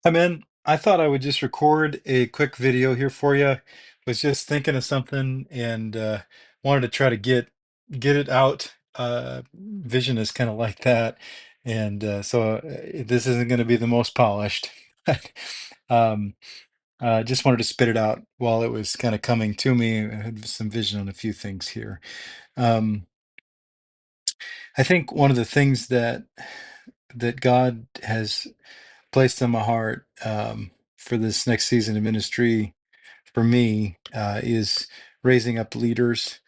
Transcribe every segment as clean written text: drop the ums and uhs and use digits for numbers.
I'm in. I thought I would just record a quick video here for you. Was just thinking of something and wanted to try to get it out. Vision is kind of like that, and this isn't going to be the most polished. but, um, just wanted to spit it out while it was kind of coming to me. I had some vision on a few things here. Um, I think one of the things that God has placed on my heart for this next season of ministry for me is raising up leaders.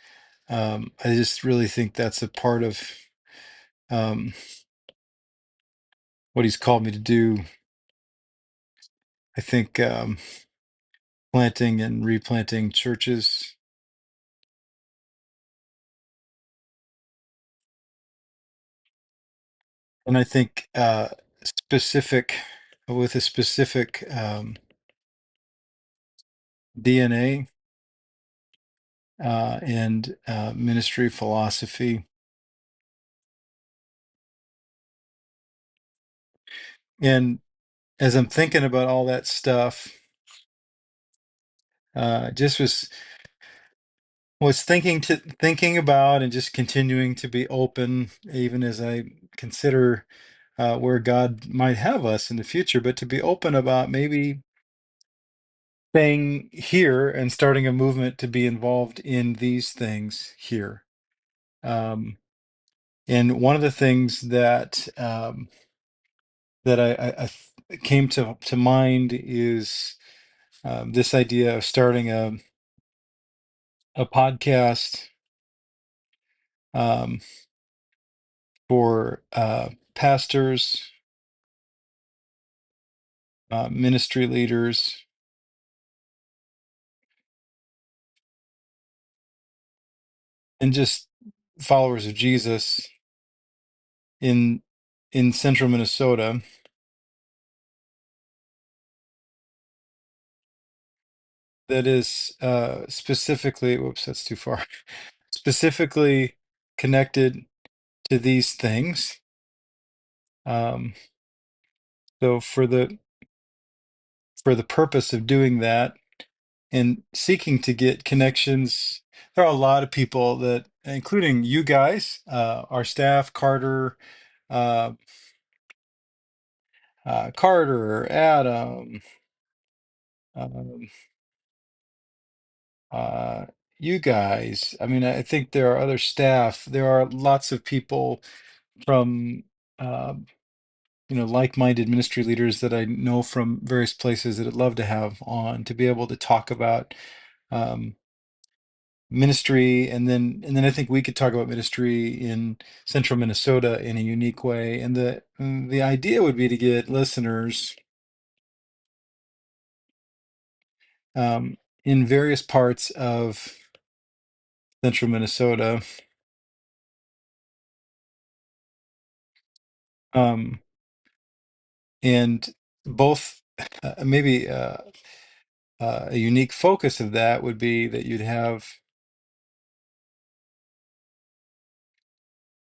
I just really think that's a part of um, what he's called me to do. I think planting and replanting churches, and I think specific with a specific DNA and ministry philosophy. And as I'm thinking about all that stuff, just was thinking about and just continuing to be open, even as I consider where God might have us in the future, but to be open about maybe staying here and starting a movement to be involved in these things here. Um, and one of the things that came to mind is this idea of starting a podcast um, for pastors, ministry leaders, and just followers of Jesus in central Minnesota that is specifically, whoops, that's too far, specifically connected to these things. Um, so for the purpose of doing that and seeking to get connections, there are a lot of people that, including you guys, our staff, uh, Carter, Adam, um, uh, you guys. I mean, I think there are other staff. There are lots of people from, uh, like-minded ministry leaders that I know from various places that I'd love to have on to be able to talk about um, ministry, and then I think we could talk about ministry in central Minnesota in a unique way. And the idea would be to get listeners in various parts of central Minnesota. Um, and both maybe a unique focus of that would be that you'd have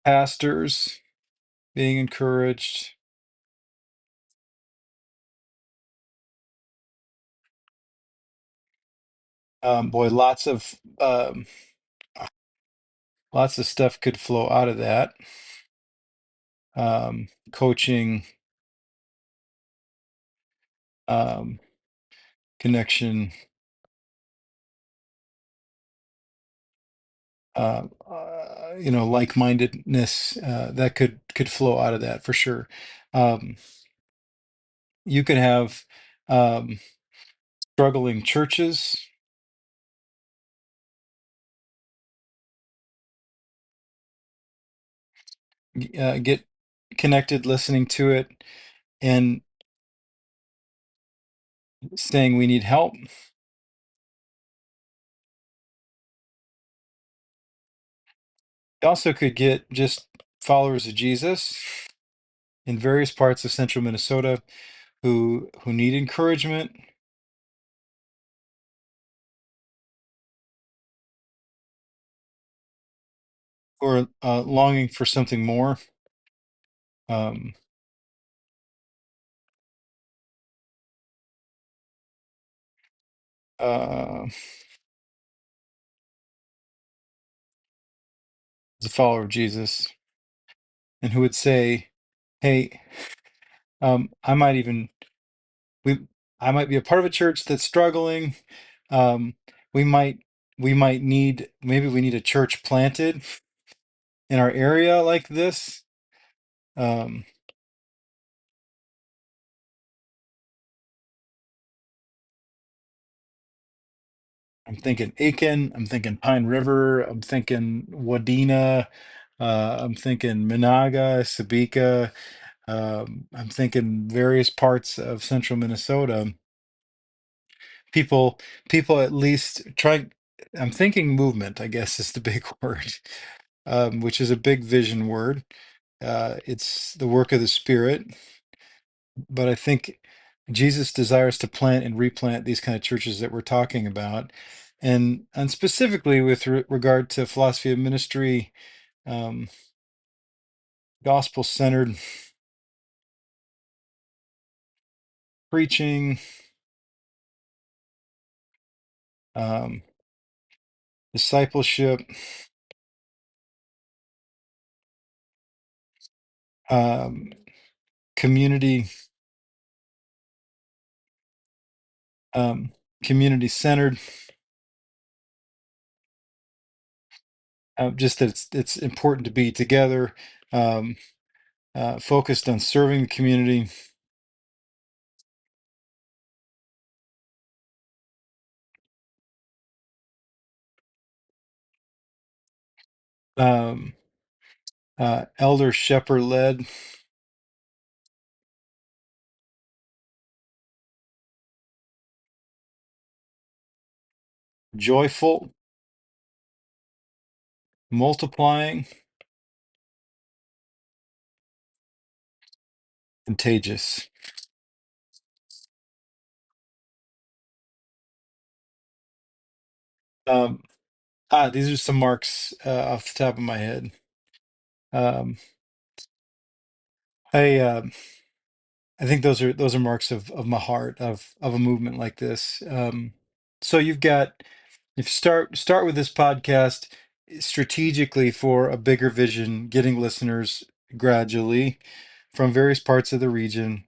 pastors being encouraged. Boy, lots of stuff could flow out of that. Coaching, um, connection, like-mindedness, that could flow out of that for sure. Um, you could have um, struggling churches get connected, listening to it, and saying we need help. You also could get just followers of Jesus in various parts of central Minnesota who need encouragement or longing for something more. Um, uh, is a follower of Jesus, and who would say, "Hey, I might even we I might be a part of a church that's struggling. Um, we might we might need maybe we need a church planted in our area like this." Um, I'm thinking Aiken, I'm thinking Pine River, I'm thinking Wadena, I'm thinking Minaga, Sabika, I'm thinking various parts of central Minnesota. People, people at least try. I'm thinking movement, I guess is the big word, which is a big vision word. It's the work of the Spirit, but I think Jesus desires to plant and replant these kind of churches that we're talking about, and specifically with regard to philosophy of ministry, um, gospel centered preaching, um, discipleship, um, community, um, community centered. Just that it's important to be together, um, focused on serving the community. Um, elder shepherd led, joyful, multiplying, contagious. Um, these are some marks off the top of my head. Um, I I think those are marks of my heart of a movement like this. So you've got if you start with this podcast strategically for a bigger vision, getting listeners gradually from various parts of the region,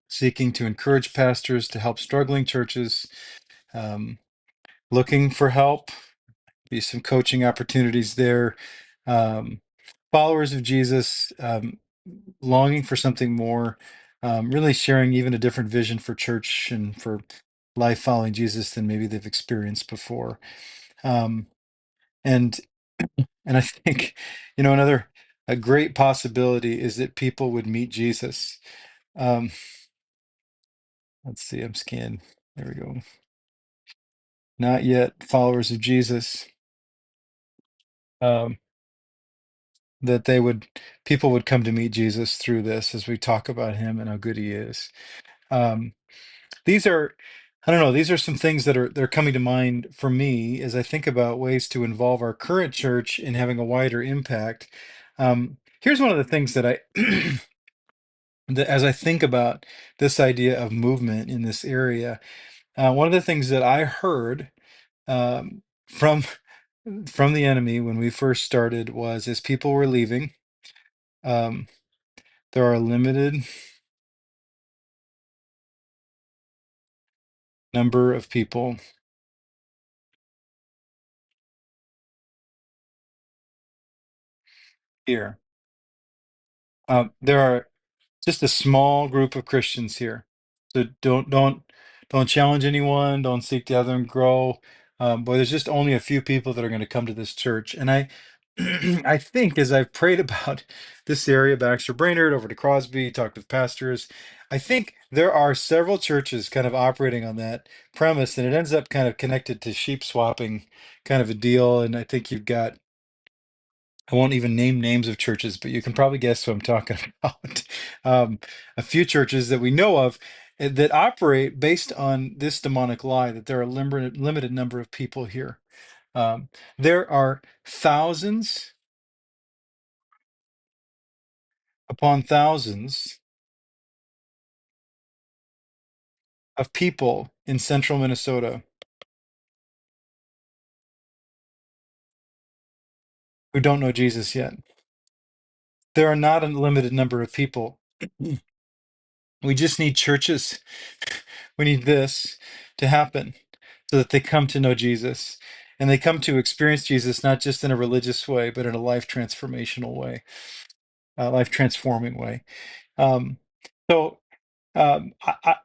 seeking to encourage pastors to help struggling churches, um, looking for help, be some coaching opportunities there. Um, Followers of Jesus, longing for something more, really sharing even a different vision for church and for life following Jesus than maybe they've experienced before. Um, and and I think, another a great possibility is that people would meet Jesus. Um, let's see, I'm scanning. There we go. Not yet followers of Jesus. Um, that people would come to meet Jesus through this as we talk about him and how good he is. Um, these are, I don't know, these are some things that are coming to mind for me as I think about ways to involve our current church in having a wider impact. Here's one of the things that I that as I think about this idea of movement in this area, one of the things that I heard from the enemy when we first started was as people were leaving, um, there are a limited number of people here. There are just a small group of Christians here. So don't challenge anyone. Don't seek to have them grow. But there's just only a few people that are going to come to this church. And I I think as I've prayed about this area, Baxter Brainerd, over to Crosby, talked with pastors, I think there are several churches kind of operating on that premise, and it ends up kind of connected to sheep swapping kind of a deal. And I think you've got I won't even name names of churches, but you can probably guess who I'm talking about. Um, a few churches that we know of that operate based on this demonic lie that there are a limited number of people here. Um, there are thousands upon thousands of people in central Minnesota who don't know Jesus yet. There are not a limited number of people. We just need churches. We need this to happen so that they come to know Jesus and they come to experience Jesus not just in a religious way, but in a life transformational way, a life transforming way. Um, so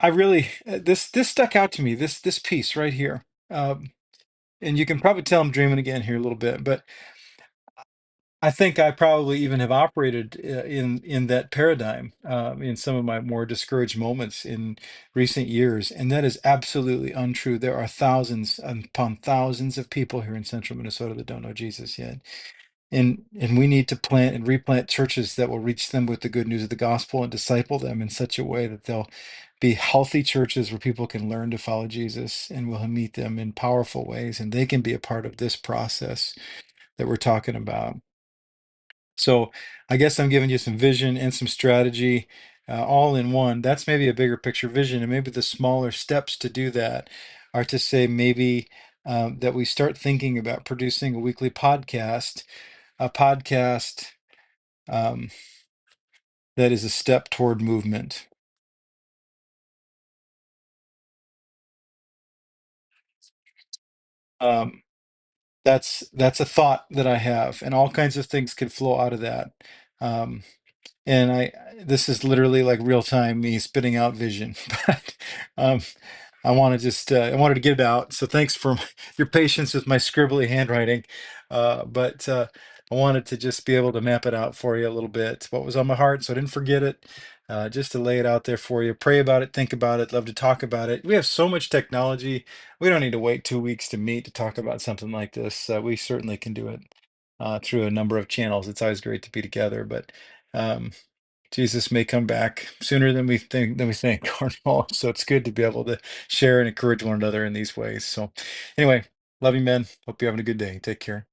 I really this stuck out to me. This piece right here, and you can probably tell I'm dreaming again here a little bit, but I think I probably even have operated in that paradigm in some of my more discouraged moments in recent years, and that is absolutely untrue. There are thousands upon thousands of people here in central Minnesota that don't know Jesus yet, and we need to plant and replant churches that will reach them with the good news of the gospel and disciple them in such a way that they'll be healthy churches where people can learn to follow Jesus and will meet them in powerful ways, and they can be a part of this process that we're talking about. So I guess I'm giving you some vision and some strategy all in one. That's maybe a bigger picture vision, and maybe the smaller steps to do that are to say maybe that we start thinking about producing a weekly podcast, a podcast um, that is a step toward movement. Um, that's a thought that I have, and all kinds of things could flow out of that. Um, and this is literally like real time me spitting out vision, but um, I want to just I wanted to get it out. So thanks for your patience with my scribbly handwriting, but I wanted to just be able to map it out for you a little bit, what was on my heart, so I didn't forget it. Just to lay it out there for you. Pray about it, think about it, love to talk about it. We have so much technology. We don't need to wait 2 weeks to meet to talk about something like this. We certainly can do it through a number of channels. It's always great to be together, but um, Jesus may come back sooner than we think, Cornwall. So it's good to be able to share and encourage one another in these ways. So anyway, love you, men. Hope you're having a good day. Take care.